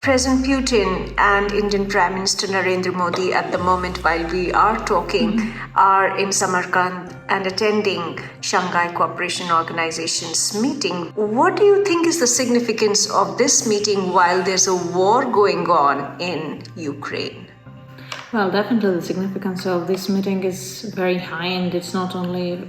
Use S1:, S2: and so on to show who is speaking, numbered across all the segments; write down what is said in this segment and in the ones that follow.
S1: President Putin and Indian Prime Minister Narendra Modi at the moment while we are talking are in Samarkand and attending Shanghai Cooperation Organization's meeting. What do you think is the significance of this meeting while there's a war going on in Ukraine?
S2: Well, definitely the significance of this meeting is very high, and it's not only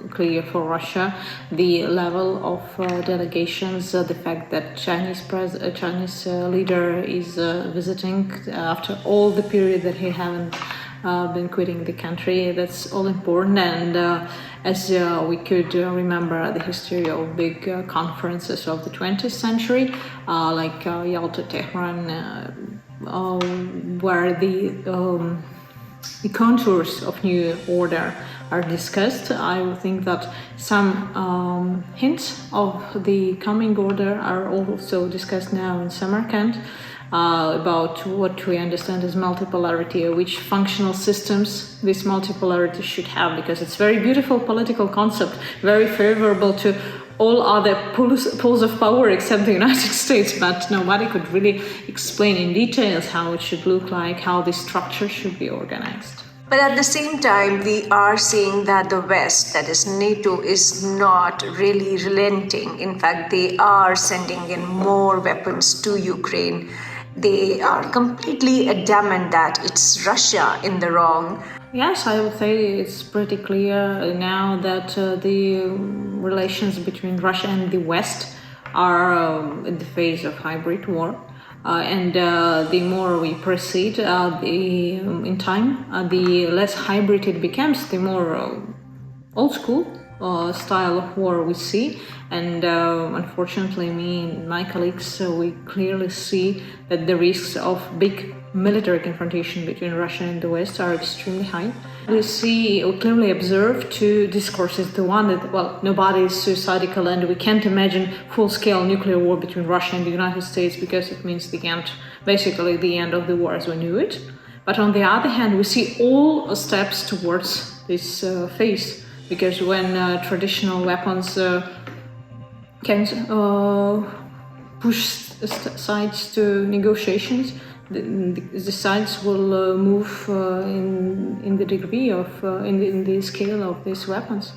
S2: clear for Russia. The level of delegations, the fact that Chinese leader is visiting after all the period that he haven't been quitting the country, that's all important. And as we could remember the history of big conferences of the 20th century, like Yalta, Tehran, where the contours of new order are discussed. I think that some hints of the coming order are also discussed now in Samarkand, about what we understand as multipolarity, which functional systems this multipolarity should have, because it's a very beautiful political concept, very favorable to all other poles of power except the United States, but nobody could really explain in details how it should look like, how the structure should be organized.
S1: But at the same time, we are seeing that the West, that is NATO, is not really relenting. In fact, they are sending in more weapons to Ukraine. They are completely adamant that it's Russia in the wrong.
S2: Yes, I would say it's pretty clear now that the relations between Russia and the West are in the phase of hybrid war. And the more we proceed in time, the less hybrid it becomes, the more old school style of war we see. And unfortunately, me and my colleagues, we clearly see that the risks of big military confrontation between Russia and the West are extremely high. We clearly observe two discourses. The one that, well, nobody is suicidal and we can't imagine full-scale nuclear war between Russia and the United States because it means basically the end of the war as we knew it. But on the other hand, we see all steps towards this phase, because when traditional weapons can push sides to negotiations, the sides will move in the degree of in the scale of these weapons.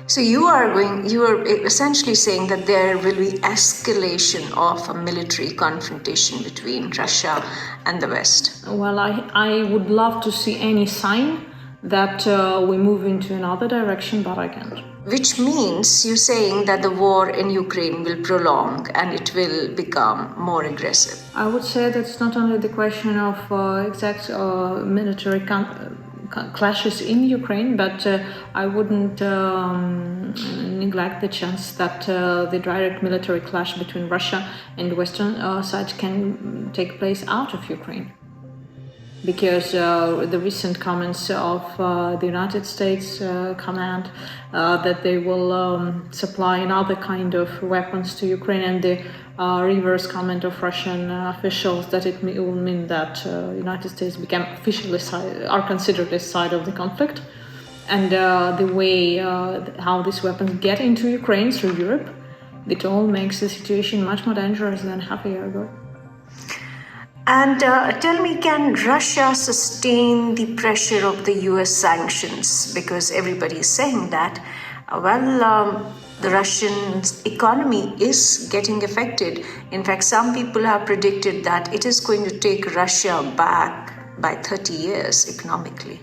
S1: So you are essentially saying that there will be escalation of a military confrontation between Russia and the West.
S2: Well, I would love to see any sign that we move into another direction, but I can't.
S1: Which means you're saying that the war in Ukraine will prolong and it will become more aggressive.
S2: I would say that's not only the question of exact military clashes in Ukraine, but I wouldn't neglect the chance that the direct military clash between Russia and the Western side can take place out of Ukraine. Because the recent comments of the United States command that they will supply another kind of weapons to Ukraine, and the reverse comment of Russian officials that it will mean that the United States are considered a side of the conflict, and the way how these weapons get into Ukraine through Europe, it all makes the situation much more dangerous than half a year ago.
S1: And tell me, can Russia sustain the pressure of the US sanctions? Because everybody is saying that, the Russian economy is getting affected. In fact, some people have predicted that it is going to take Russia back by 30 years economically.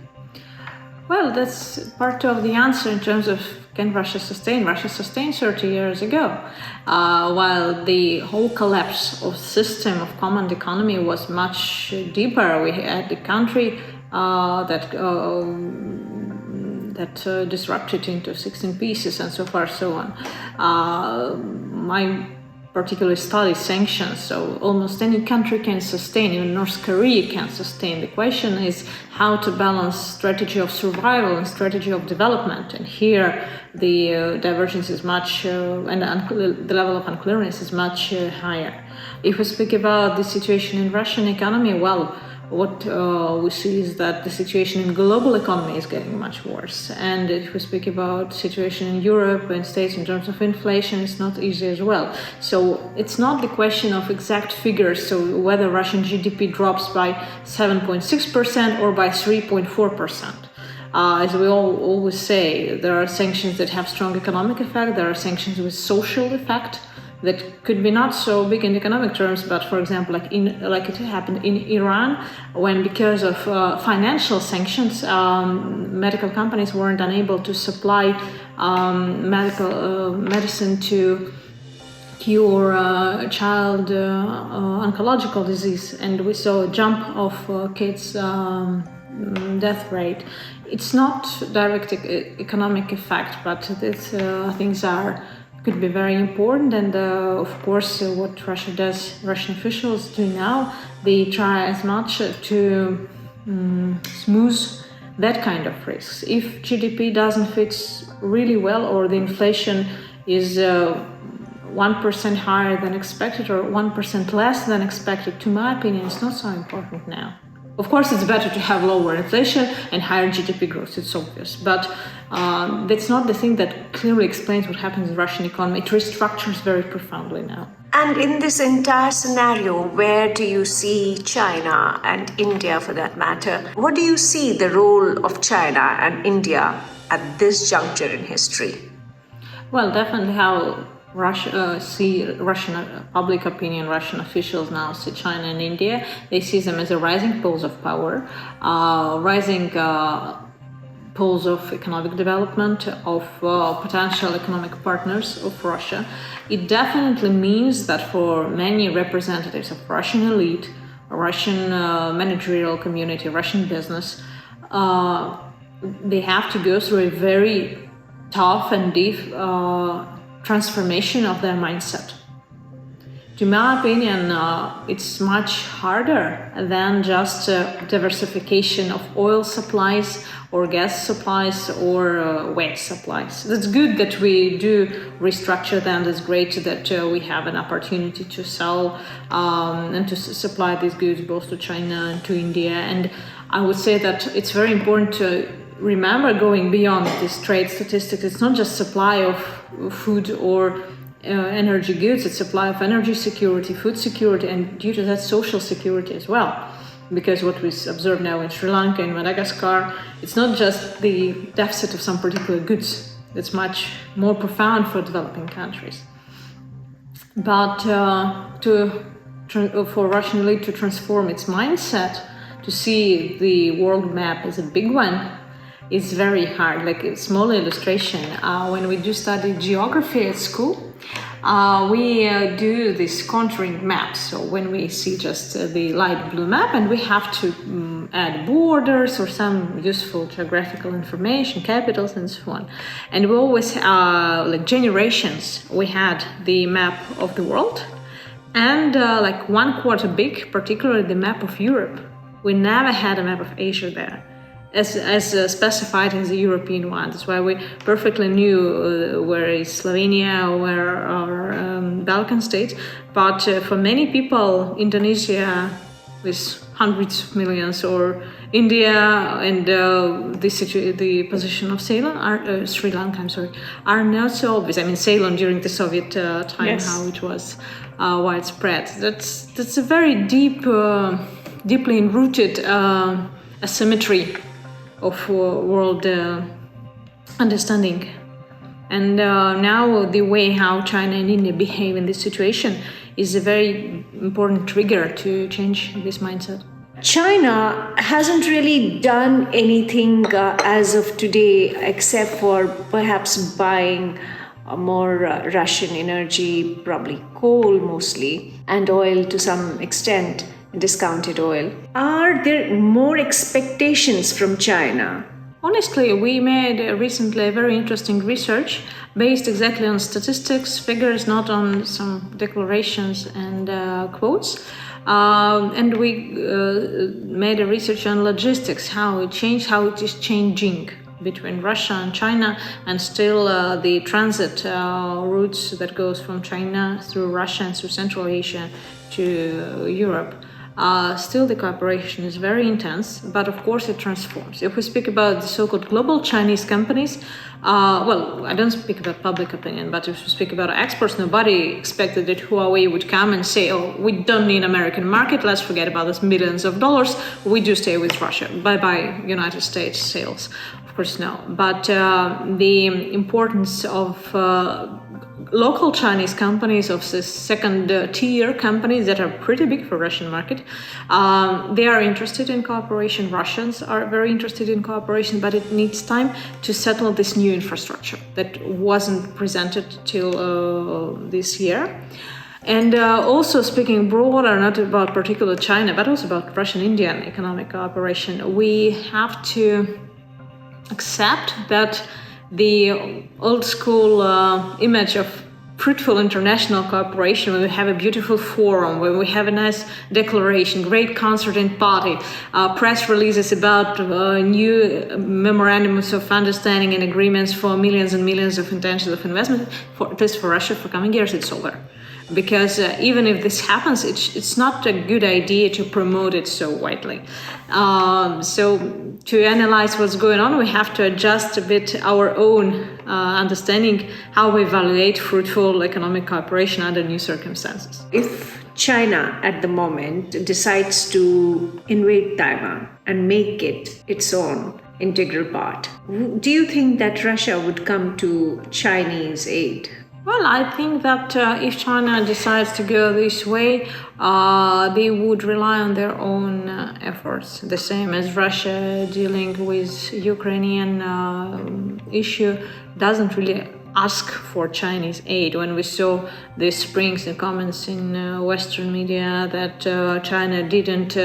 S2: Well, that's part of the answer in terms of can Russia sustain? Russia sustained 30 years ago, while the whole collapse of system of common economy was much deeper. We had the country that disrupted into 16 pieces and so far, so on. My particularly study sanctions, so almost any country can sustain, even North Korea can sustain. The question is how to balance strategy of survival and strategy of development, and here the divergence is much, and the level of unclearness is much higher. If we speak about the situation in Russian economy, well, what we see is that the situation in global economy is getting much worse. And if we speak about situation in Europe and States in terms of inflation, it's not easy as well. So it's not the question of exact figures, so whether Russian GDP drops by 7.6% or by 3.4%. As we always say, there are sanctions that have strong economic effect, there are sanctions with social effect that could be not so big in economic terms, but for example, like it happened in Iran, when because of financial sanctions, medical companies weren't unable to supply medicine to cure child oncological disease, and we saw a jump of kids' death rate. It's not direct economic effect, but these things could be very important. And of course, what Russian officials do now, they try as much to smooth that kind of risks. If GDP doesn't fit really well, or the inflation is 1% higher than expected or 1% less than expected, to my opinion, it's not so important now. Of course, it's better to have lower inflation and higher GDP growth, it's obvious. But that's not the thing that clearly explains what happens in the Russian economy. It restructures very profoundly now.
S1: And in this entire scenario, where do you see China and India, for that matter? What do you see the role of China and India at this juncture in history?
S2: Well, definitely how Russian public opinion, Russian officials now see China and India. They see them as a rising poles of power, rising poles of economic development, of potential economic partners of Russia. It definitely means that for many representatives of Russian elite, Russian managerial community, Russian business, they have to go through a very tough and deep transformation of their mindset. To my opinion, it's much harder than just diversification of oil supplies or gas supplies or wheat supplies. That's good that we do restructure them. That's great that we have an opportunity to sell and to supply these goods both to China and to India. And I would say that it's very important to remember, going beyond these trade statistics, it's not just supply of food or energy goods, it's supply of energy security, food security, and due to that, social security as well. Because what we observe now in Sri Lanka and Madagascar, it's not just the deficit of some particular goods, it's much more profound for developing countries. But for Russian elite to transform its mindset, to see the world map as a big one, is very hard. Like a small illustration, when we do study geography at school, we do this contouring maps. So when we see just the light blue map, and we have to add borders or some useful geographical information, capitals and so on. And we always, like generations, we had the map of the world, and like 1/4 big, particularly the map of Europe. We never had a map of Asia there, as specified in the European one. That's why we perfectly knew where is Slovenia, where are Balkan states. But for many people, Indonesia with hundreds of millions, or India and the position of Ceylon, Sri Lanka, are not so obvious. I mean, Ceylon during the Soviet time, yes, how it was widespread. That's a very deeply enrooted asymmetry of world understanding. And now the way how China and India behave in this situation is a very important trigger to change this mindset.
S1: China hasn't really done anything as of today, except for perhaps buying more Russian energy, probably coal mostly, and oil to some extent, discounted oil. Are there more expectations from China?
S2: Honestly, we made recently a very interesting research based exactly on statistics, figures, not on some declarations and quotes. And we made a research on logistics, how it is changing between Russia and China, and still the transit routes that goes from China through Russia and through Central Asia to Europe. still the cooperation is very intense, but of course it transforms. If we speak about the so-called global Chinese companies, well, I don't speak about public opinion, but if we speak about experts, nobody expected that Huawei would come and say, oh, we don't need American market, let's forget about this millions of dollars, we do stay with Russia, bye-bye United States sales. Of course, no. But the importance of local Chinese companies, of the second tier companies that are pretty big for Russian market, they are interested in cooperation. Russians are very interested in cooperation, but it needs time to settle this new infrastructure that wasn't presented till this year. And also speaking broader, not about particular China, but also about Russian-Indian economic cooperation, we have to accept that the old school image of fruitful international cooperation, when we have a beautiful forum, when we have a nice declaration, great concert and party, press releases about new memorandums of understanding and agreements for millions and millions of intentions of investment, for Russia for coming years, it's over. Because even if this happens, it's not a good idea to promote it so widely. So to analyze what's going on, we have to adjust a bit our own understanding how we evaluate fruitful economic cooperation under new circumstances.
S1: If China at the moment decides to invade Taiwan and make it its own integral part, do you think that Russia would come to Chinese aid?
S2: Well, I think that if China decides to go this way, they would rely on their own efforts, the same as Russia dealing with Ukrainian issue doesn't really ask for Chinese aid. When we saw these springs and comments in Western media that China didn't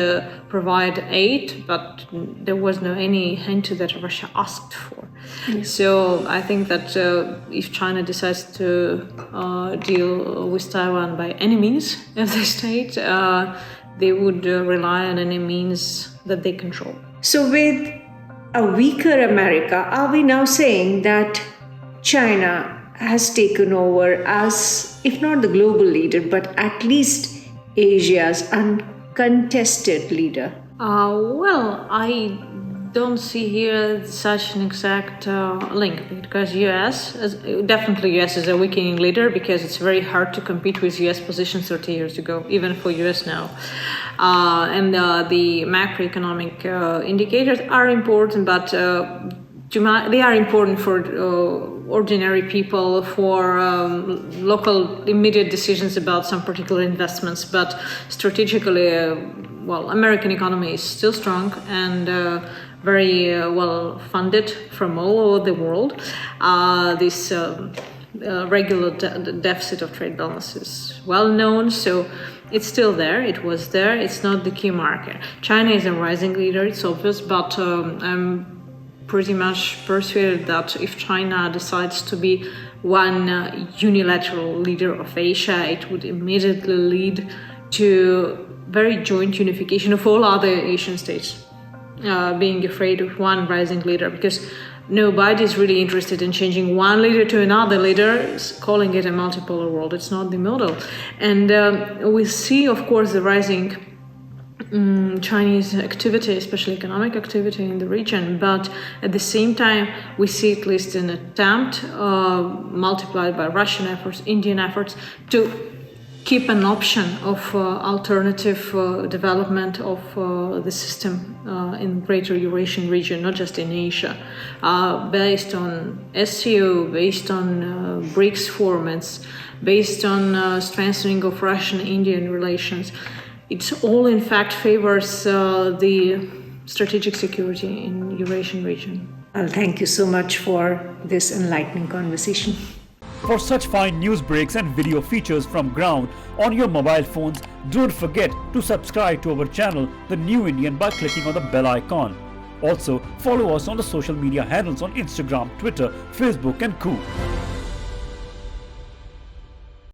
S2: provide aid, but there was no any hint that Russia asked for. Yeah. So I think that if China decides to deal with Taiwan by any means of the state, they would rely on any means that they control.
S1: So with a weaker America, are we now saying that China has taken over as, if not the global leader, but at least Asia's uncontested leader?
S2: Well, I don't see here such an exact link, because US is a weakening leader, because it's very hard to compete with US position 30 years ago, even for US now. And the macroeconomic indicators are important, but they are important for ordinary people, for local immediate decisions about some particular investments, but strategically, American economy is still strong and very well funded from all over the world. This regular deficit of trade balance is well known, so it's still there. It was there. It's not the key market. China is a rising leader, it's obvious, but I'm pretty much persuaded that if China decides to be one unilateral leader of Asia, it would immediately lead to very joint unification of all other Asian states, being afraid of one rising leader, because nobody is really interested in changing one leader to another leader, calling it a multipolar world. It's not the model. And we see, of course, the rising Chinese activity, especially economic activity in the region, but at the same time we see at least an attempt multiplied by Russian efforts, Indian efforts, to keep an option of alternative development of the system in greater Eurasian region, not just in Asia, based on SCO, based on BRICS formats, based on strengthening of Russian-Indian relations. It all, in fact, favors the strategic security in Eurasian region.
S1: Well, thank you so much for this enlightening conversation.
S3: For such fine news breaks and video features from ground on your mobile phones, don't forget to subscribe to our channel, The New Indian, by clicking on the bell icon. Also, follow us on the social media handles on Instagram, Twitter, Facebook and Co.